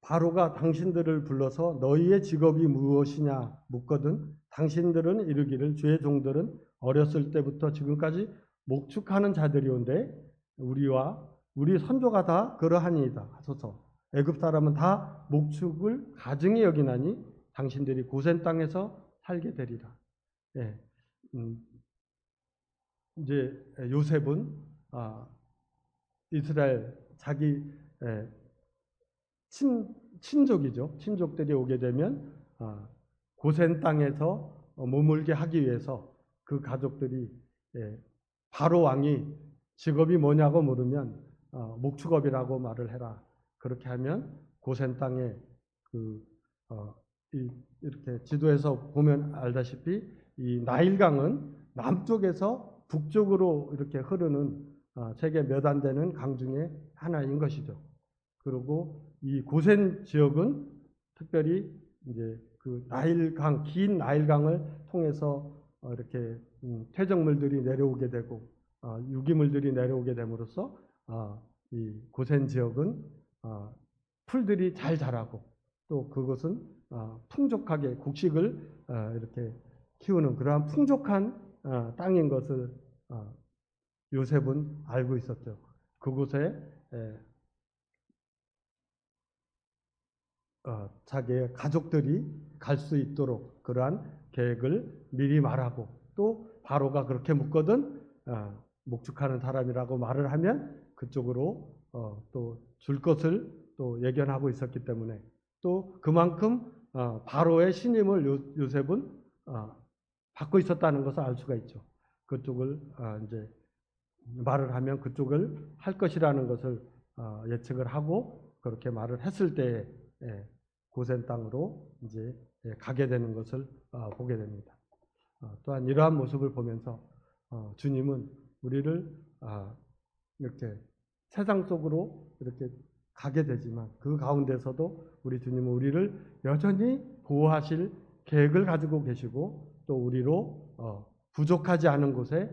바로가 당신들을 불러서 너희의 직업이 무엇이냐 묻거든 당신들은 이르기를 주의 종들은 어렸을 때부터 지금까지 목축하는 자들이온데 우리와 우리 선조가 다 그러하니이다 하소서. 애굽 사람은 다 목축을 가증히 여기나니 당신들이 고센 땅에서 살게 되리라. 예, 이제 요셉은 이스라엘 자기 친족이죠. 친족들이 오게 되면 고센 땅에서 머물게 하기 위해서 그 가족들이 바로 왕이 직업이 뭐냐고 물으면 목축업이라고 말을 해라. 그렇게 하면 고센 땅에 이렇게 지도에서 보면 알다시피 이 나일강은 남쪽에서 북쪽으로 이렇게 흐르는 세계 몇 안 되는 강 중에 하나인 것이죠. 그리고 이 고센 지역은 특별히 이제 그 나일강, 긴 나일강을 통해서 이렇게 퇴적물들이 내려오게 되고 유기물들이 내려오게 됨으로써 이 고센 지역은 풀들이 잘 자라고 또 그것은 풍족하게 곡식을 이렇게 키우는 그러한 풍족한 땅인 것을 요셉은 알고 있었죠. 그곳에 자기의 가족들이 갈 수 있도록 그러한 계획을 미리 말하고 또 바로가 그렇게 묻거든 목축하는 사람이라고 말을 하면 그쪽으로 또 줄 것을 또 예견하고 있었기 때문에 또 그만큼 바로의 신임을 요셉은 받고 있었다는 것을 알 수가 있죠. 그쪽을 이제 말을 하면 그쪽을 할 것이라는 것을 예측을 하고 그렇게 말을 했을 때에 고센 땅으로 이제 가게 되는 것을 보게 됩니다. 또한 이러한 모습을 보면서 주님은 우리를 이렇게 세상 속으로 이렇게 가게 되지만 그 가운데서도 우리 주님은 우리를 여전히 보호하실 계획을 가지고 계시고 또 우리로 부족하지 않은 곳에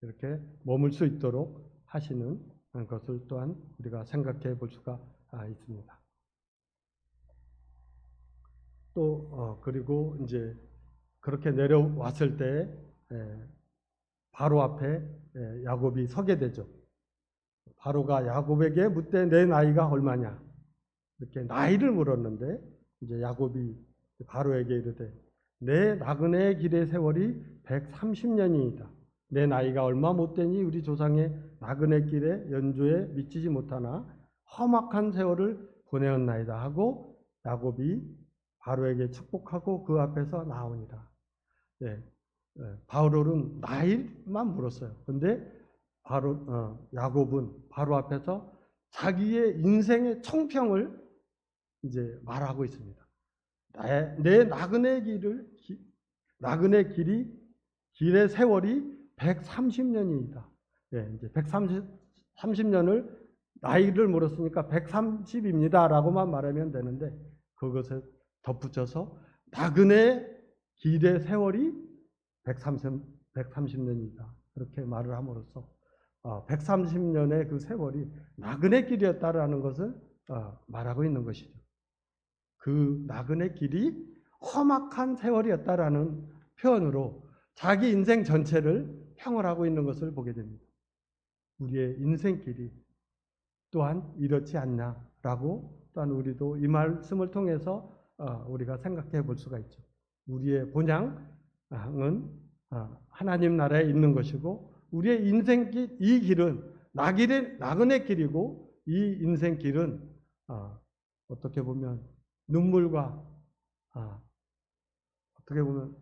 이렇게 머물 수 있도록 하시는 것을 또한 우리가 생각해 볼 수가 있습니다. 또 그리고 이제 그렇게 내려왔을 때 바로 앞에 야곱이 서게 되죠. 바로가 야곱에게 묻되 내 나이가 얼마냐 이렇게 나이를 물었는데 이제 야곱이 바로에게 이르되 내 나그네의 길의 세월이 130년이니이다. 내 나이가 얼마 못되니 우리 조상의 나그네 길에 연조에 미치지 못하나 험악한 세월을 보내었나이다 하고 야곱이 바로에게 축복하고 그 앞에서 나오니라. 바울은 나이만 물었어요. 근데 야곱은 바로 앞에서 자기의 인생의 총평을 이제 말하고 있습니다. 내 나그네 길의 세월이 130년이다. 이제 130년을 나이를 물었으니까 130입니다라고만 말하면 되는데 그것을 덧붙여서 나그네 길의 세월이 130년이다. 그렇게 말을 함으로써 130년의 그 세월이 나그네 길이었다라는 것을 말하고 있는 것이죠. 그 나그네 길이 험악한 세월이었다라는 표현으로 자기 인생 전체를 평을 하고 있는 것을 보게 됩니다. 우리의 인생길이 또한 이렇지 않냐라고 또한 우리도 이 말씀을 통해서 우리가 생각해 볼 수가 있죠. 우리의 본향은 하나님 나라에 있는 것이고 우리의 인생길, 이 길은 나그네 길이고 이 인생길은 어떻게 보면 눈물과 어떻게 보면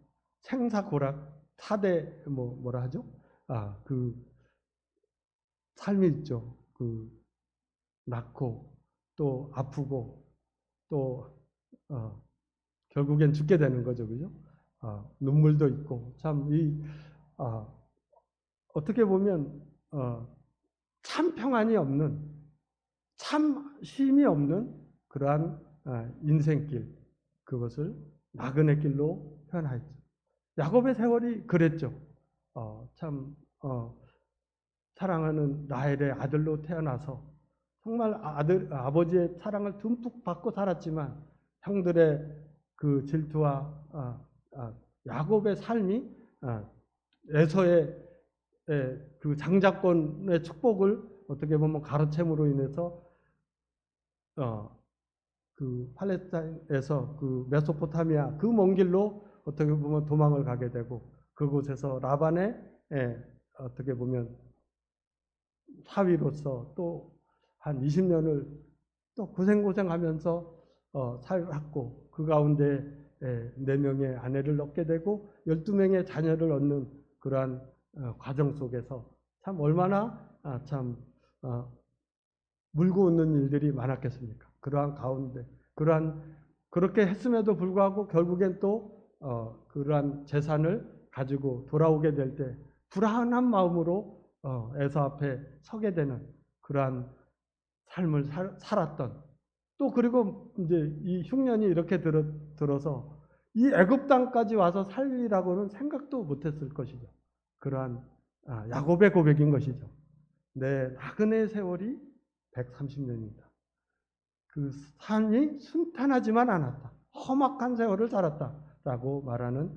생사고락 타대 뭐라 하죠? 그 삶이 있죠. 그 낳고 또 아프고 또 결국엔 죽게 되는 거죠, 그죠? 눈물도 있고 참 어떻게 보면 참 평안이 없는 참 쉼이 없는 그러한 인생길 그것을 나그네 길로 표현하였죠. 야곱의 세월이 그랬죠. 참 사랑하는 라헬의 아들로 태어나서 정말 아버지의 사랑을 듬뿍 받고 살았지만 형들의 그 질투와 야곱의 삶이 에서의 그 장자권의 축복을 어떻게 보면 가로챈으로 인해서 그 팔레스타인에서 그 메소포타미아 그 먼 길로 어떻게 보면 도망을 가게 되고 그곳에서 라반의 어떻게 보면 사위로서 또 한 20년을 또 고생하면서 살았고 그 가운데 4명의 아내를 얻게 되고 12명의 자녀를 얻는 그러한 과정 속에서 참 얼마나 참 물고 웃는 일들이 많았겠습니까? 그러한 가운데 그렇게 했음에도 불구하고 결국엔 또 그러한 재산을 가지고 돌아오게 될 때 불안한 마음으로 에서 앞에 서게 되는 그러한 삶을 살았던 또 그리고 이제 이 흉년이 이렇게 들어서 이 애굽 땅까지 와서 살리라고는 생각도 못했을 것이죠. 그러한 야곱의 고백인 것이죠. 내 나그네 세월이 130년이다. 그 삶이 순탄하지만 않았다. 험악한 세월을 살았다라고 말하는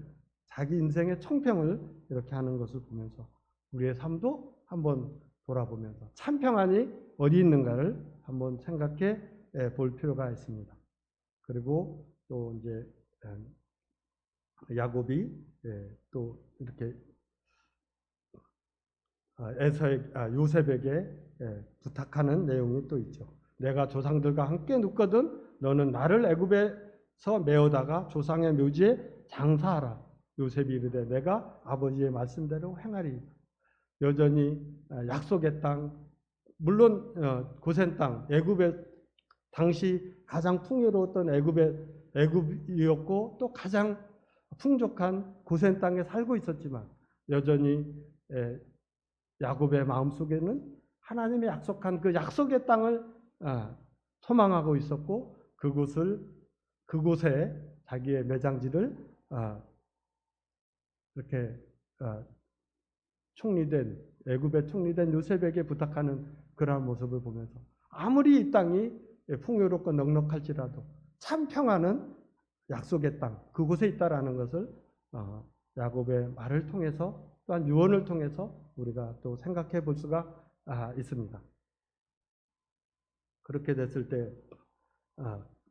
자기 인생의 총평을 이렇게 하는 것을 보면서 우리의 삶도 한번 돌아보면서 참 평안이 어디 있는가를 한번 생각해 볼 필요가 있습니다. 그리고 또 이제 야곱이 또 이렇게 요셉에게 부탁하는 내용이 또 있죠. 내가 조상들과 함께 눕거든 너는 나를 애굽에서 메어다가 조상의 묘지에 장사하라. 요셉이 이르되 내가 아버지의 말씀대로 행하리. 여전히 약속의 땅, 물론 고센 땅, 애굽의 당시 가장 풍요로웠던 애굽이었고 또 가장 풍족한 고센 땅에 살고 있었지만 여전히 야곱의 마음속에는 하나님의 약속한 그 약속의 땅을 소망하고 있었고 그곳에 자기의 매장지를 이렇게 애굽의 총리된 요셉에게 부탁하는 그러한 모습을 보면서 아무리 이 땅이 풍요롭고 넉넉할지라도 참 평안은 약속의 땅 그곳에 있다라는 것을 야곱의 말을 통해서 또한 유언을 통해서 우리가 또 생각해 볼 수가 있습니다. 그렇게 됐을 때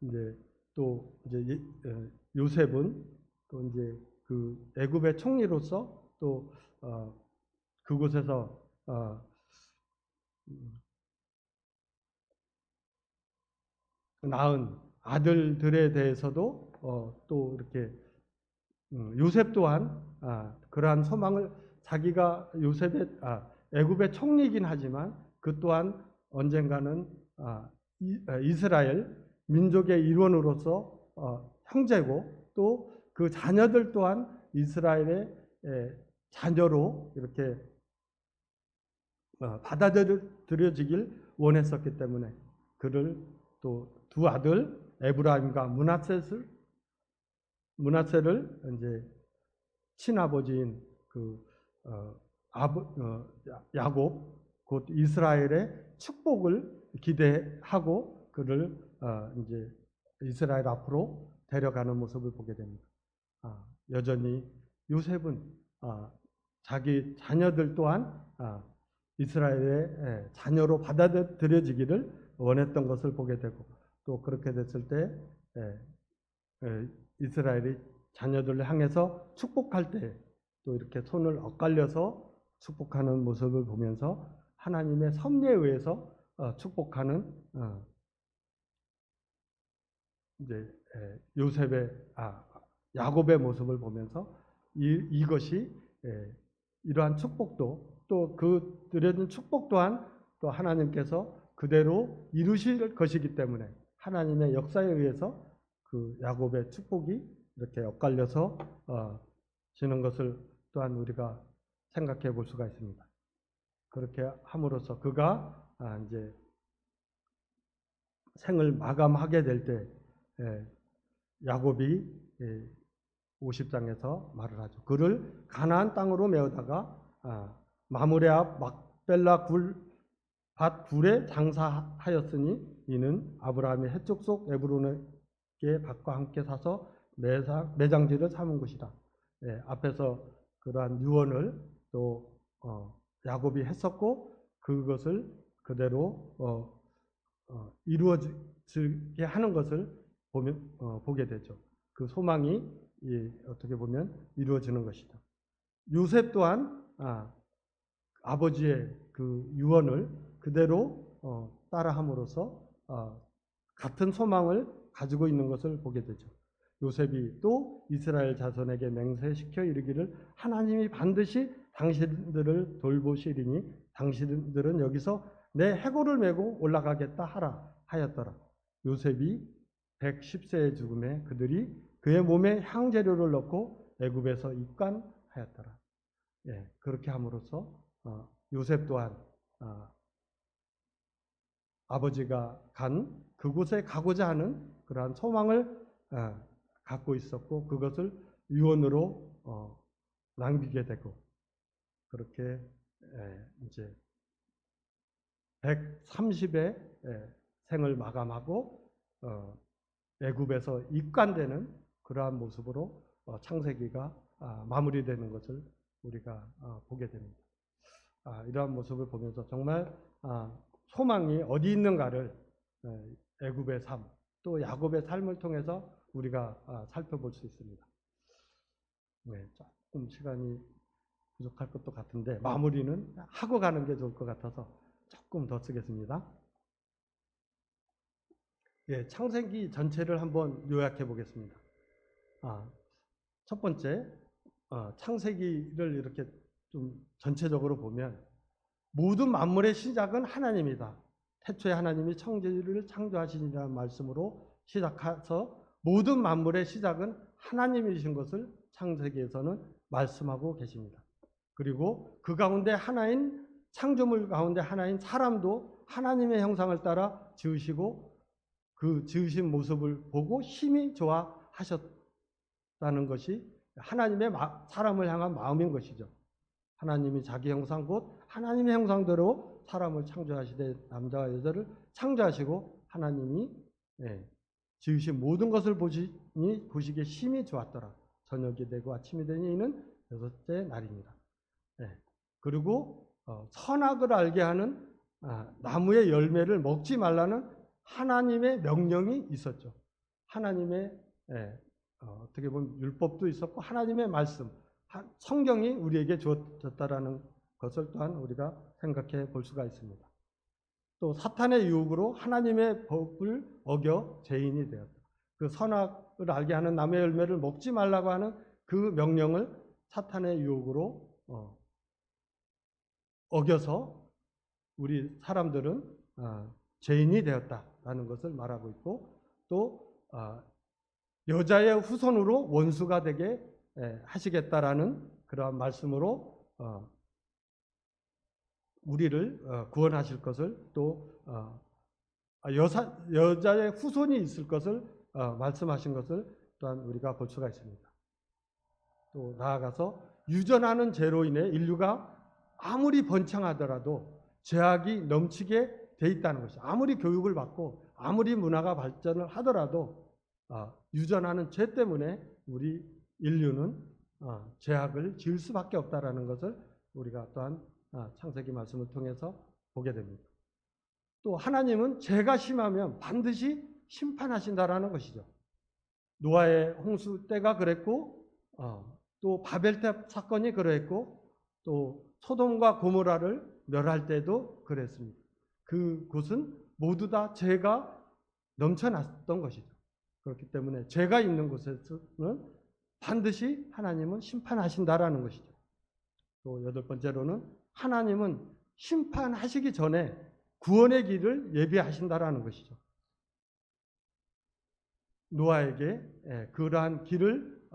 이제 또 이제 요셉은 또 이제 그 애굽의 총리로서 또 그곳에서 낳은 아들들에 대해서도 또 이렇게 요셉 또한 그러한 소망을 자기가 애굽의 총리이긴 하지만 그 또한 언젠가는 이스라엘 민족의 일원으로서 형제고 또 그 자녀들 또한 이스라엘의 자녀로 이렇게 받아들여지길 원했었기 때문에 그를 또 두 아들 에브라임과 문하세를 이제 친아버지인 그 야곱 곧 이스라엘의 축복을 기대하고 그를 이제 이스라엘 앞으로 데려가는 모습을 보게 됩니다. 여전히 요셉은 자기 자녀들 또한 이스라엘의 자녀로 받아들여지기를 원했던 것을 보게 되고 또 그렇게 됐을 때 이스라엘이 자녀들을 향해서 축복할 때 또 이렇게 손을 엇갈려서 축복하는 모습을 보면서 하나님의 섭리에 의해서 축복하는 이제 야곱의 모습을 보면서 이것이 이러한 축복도 또 그 드려진 축복 또한 또 하나님께서 그대로 이루실 것이기 때문에 하나님의 역사에 의해서 그 야곱의 축복이 이렇게 엇갈려서 지는 것을 또한 우리가 생각해 볼 수가 있습니다. 그렇게 함으로써 그가 이제 생을 마감하게 될 때 야곱이 50장에서 말을 하죠. 그를 가나안 땅으로 메어다가 마므레 앞 막벨라 밭 굴에 장사하였으니 이는 아브라함이 해쪽 속 에브론에게 밭과 함께 사서 매장지를 삼은 것이다. 앞에서 그러한 유언을 또 야곱이 했었고 그것을 그대로 이루어지게 하는 것을 보게 되죠. 그 소망이 어떻게 보면 이루어지는 것이죠. 요셉 또한 아버지의 그 유언을 그대로 따라함으로써 같은 소망을 가지고 있는 것을 보게 되죠. 요셉이 또 이스라엘 자손에게 맹세시켜 이르기를 하나님이 반드시 당신들을 돌보시리니 당신들은 여기서 내 해골을 메고 올라가겠다 하라 하였더라. 요셉이 110세의 죽음에 그들이 그의 몸에 향재료를 넣고 애굽에서 입관하였더라. 예, 그렇게 함으로써 요셉 또한 아버지가 간 그곳에 가고자 하는 그러한 소망을 갖고 있었고 그것을 유언으로 남기게 되고 그렇게 이제 130의 생을 마감하고 애굽에서 입관되는 그러한 모습으로 창세기가 마무리되는 것을 우리가 보게 됩니다. 이러한 모습을 보면서 정말 소망이 어디 있는가를 애굽의 삶, 또 야곱의 삶을 통해서 우리가 살펴볼 수 있습니다. 네, 조금 시간이 부족할 것도 같은데 마무리는 하고 가는 게 좋을 것 같아서 조금 더 쓰겠습니다. 예, 창세기 전체를 한번 요약해 보겠습니다. 첫 번째, 창세기를 이렇게 좀 전체적으로 보면 모든 만물의 시작은 하나님이다. 태초에 하나님이 천지를 창조하시니라는 말씀으로 시작해서 모든 만물의 시작은 하나님이신 것을 창세기에서는 말씀하고 계십니다. 그리고 그 가운데 하나인 창조물 가운데 하나인 사람도 하나님의 형상을 따라 지으시고 그 지으신 모습을 보고 힘이 좋아하셨다는 것이 하나님의 사람을 향한 마음인 것이죠. 하나님이 자기 형상 곧 하나님의 형상대로 사람을 창조하시되 남자와 여자를 창조하시고 하나님이 지으신 모든 것을 보시니 보시기에 심히 좋았더라. 저녁이 되고 아침이 되니 이는 여섯째 날입니다. 그리고 선악을 알게 하는 나무의 열매를 먹지 말라는 하나님의 명령이 있었죠. 하나님의 어떻게 보면 율법도 있었고 하나님의 말씀, 성경이 우리에게 주어졌다라는 것을 또한 우리가 생각해 볼 수가 있습니다. 또 사탄의 유혹으로 하나님의 법을 어겨 죄인이 되었다. 그 선악을 알게 하는 나무의 열매를 먹지 말라고 하는 그 명령을 사탄의 유혹으로 어겨서 우리 사람들은 죄인이 되었다라는 것을 말하고 있고 또 여자의 후손으로 원수가 되게 하시겠다라는 그러한 말씀으로 우리를 구원하실 것을 또 여자의 후손이 있을 것을 말씀하신 것을 또한 우리가 볼 수가 있습니다. 또 나아가서 유전하는 죄로 인해 인류가 아무리 번창하더라도 죄악이 넘치게 돼 있다는 것이죠. 아무리 교육을 받고 아무리 문화가 발전을 하더라도 유전하는 죄 때문에 우리 인류는 죄악을 지을 수밖에 없다라는 것을 우리가 또한 창세기 말씀을 통해서 보게 됩니다. 또 하나님은 죄가 심하면 반드시 심판하신다라는 것이죠. 노아의 홍수 때가 그랬고 또 바벨탑 사건이 그랬고 또 소돔과 고모라를 멸할 때도 그랬습니다. 그곳은 모두 다 죄가 넘쳐났던 것이죠. 그렇기 때문에 죄가 있는 곳에서는 반드시 하나님은 심판하신다라는 것이죠. 또 여덟 번째로는 하나님은 심판하시기 전에 구원의 길을 예비하신다라는 것이죠. 노아에게 그러한 길을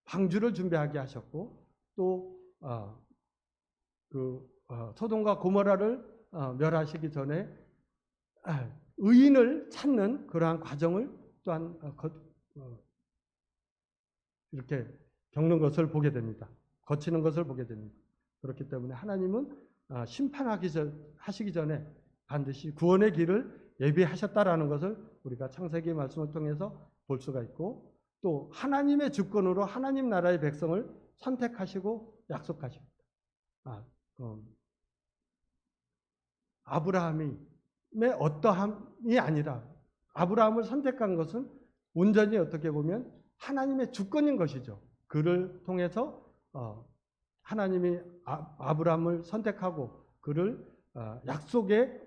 방주를 준비하게 하셨고 또 소돔과 고모라를 멸하시기 전에 의인을 찾는 그러한 과정을 또한 이렇게 겪는 것을 보게 됩니다. 거치는 것을 보게 됩니다. 그렇기 때문에 하나님은 심판하시기 전에 반드시 구원의 길을 예비하셨다라는 것을 우리가 창세기 말씀을 통해서 볼 수가 있고 또 하나님의 주권으로 하나님 나라의 백성을 선택하시고 약속하십니다. 아브라함이 어떠함이 아니라 아브라함을 선택한 것은 온전히 어떻게 보면 하나님의 주권인 것이죠. 그를 통해서 하나님이 아브라함을 선택하고 그를 약속의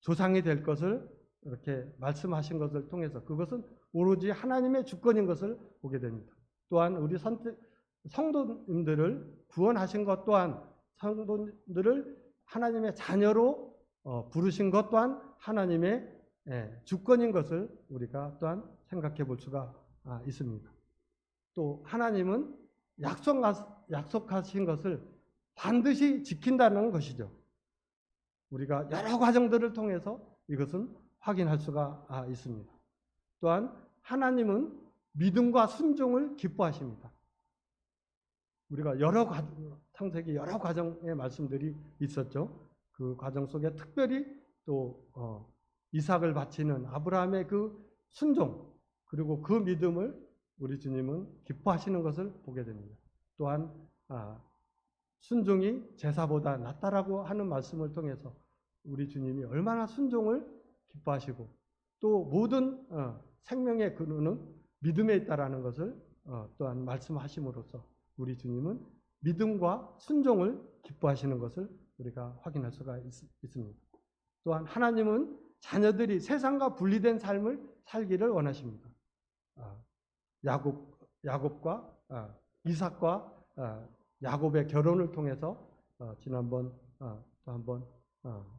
조상이 될 것을 이렇게 말씀하신 것을 통해서 그것은 오로지 하나님의 주권인 것을 보게 됩니다. 또한 우리 성도님들을 구원하신 것 또한 성도들을 하나님의 자녀로 부르신 것 또한 하나님의 주권인 것을 우리가 또한 생각해 볼 수가 있습니다. 또 하나님은 약속하신 것을 반드시 지킨다는 것이죠. 우리가 여러 과정들을 통해서 이것은 확인할 수가 있습니다. 또한 하나님은 믿음과 순종을 기뻐하십니다. 우리가 창세기 여러 과정의 말씀들이 있었죠. 그 과정 속에 특별히 또 이삭을 바치는 아브라함의 그 순종 그리고 그 믿음을 우리 주님은 기뻐하시는 것을 보게 됩니다. 또한 순종이 제사보다 낫다라고 하는 말씀을 통해서 우리 주님이 얼마나 순종을 기뻐하시고 또 모든 생명의 근원은 믿음에 있다라는 것을 또한 말씀하심으로써 우리 주님은 믿음과 순종을 기뻐하시는 것을 우리가 확인할 수가 있습니다. 또한 하나님은 자녀들이 세상과 분리된 삶을 살기를 원하십니다. 야곱과 이삭과 야곱의 결혼을 통해서 지난번 또 한번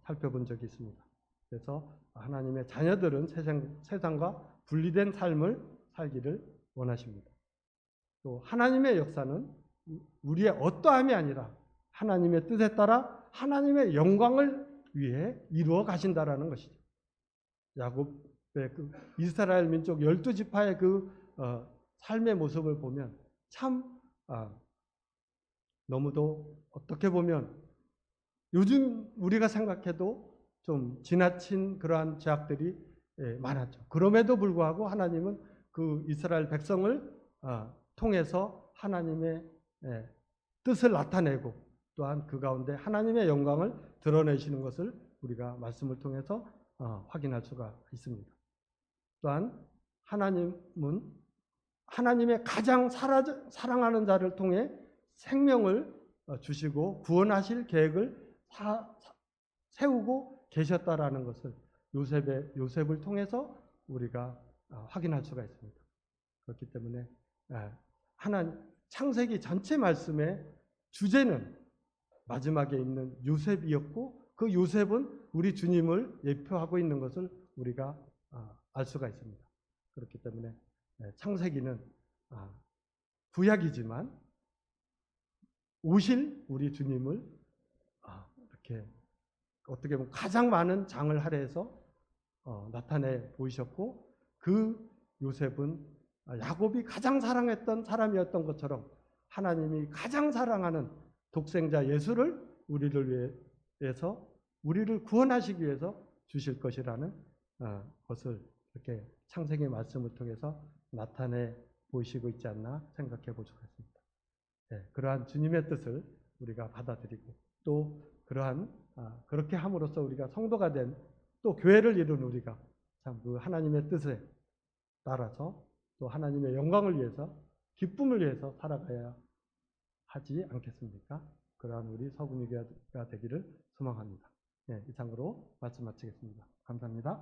살펴본 적이 있습니다. 그래서 하나님의 자녀들은 세상과 분리된 삶을 살기를 원하십니다. 또 하나님의 역사는 우리의 어떠함이 아니라 하나님의 뜻에 따라 하나님의 영광을 위해 이루어 가신다라는 것이죠. 야곱의 그 이스라엘 민족 12지파의 그 삶의 모습을 보면 참 너무도 어떻게 보면 요즘 우리가 생각해도 좀 지나친 그러한 죄악들이 많았죠. 그럼에도 불구하고 하나님은 그 이스라엘 백성을 통해서 하나님의 뜻을 나타내고 또한 그 가운데 하나님의 영광을 드러내시는 것을 우리가 말씀을 통해서 확인할 수가 있습니다. 또한 하나님은 하나님의 가장 사랑하는 자를 통해 생명을 주시고 구원하실 계획을 세우고 계셨다라는 것을 요셉을 통해서 우리가 확인할 수가 있습니다. 그렇기 때문에 창세기 전체 말씀의 주제는 마지막에 있는 요셉이었고 그 요셉은 우리 주님을 예표하고 있는 것을 우리가 알 수가 있습니다. 그렇기 때문에 창세기는 구약이지만 오실 우리 주님을 이렇게 어떻게 보면 가장 많은 장을 할애해서 나타내 보이셨고 그 요셉은 야곱이 가장 사랑했던 사람이었던 것처럼 하나님이 가장 사랑하는 독생자 예수를 우리를 위해서 우리를 구원하시기 위해서 주실 것이라는 것을 이렇게 창세기 말씀을 통해서 나타내 보이시고 있지 않나 생각해 볼 수가 있습니다. 그러한 주님의 뜻을 우리가 받아들이고 또 그러한 그렇게 함으로써 우리가 성도가 된 또 교회를 이룬 우리가 참 그 하나님의 뜻에 따라서 또 하나님의 영광을 위해서 기쁨을 위해서 살아가야 하지 않겠습니까? 그러한 우리 서구미교가 되기를 소망합니다. 이상으로 말씀 마치겠습니다. 감사합니다.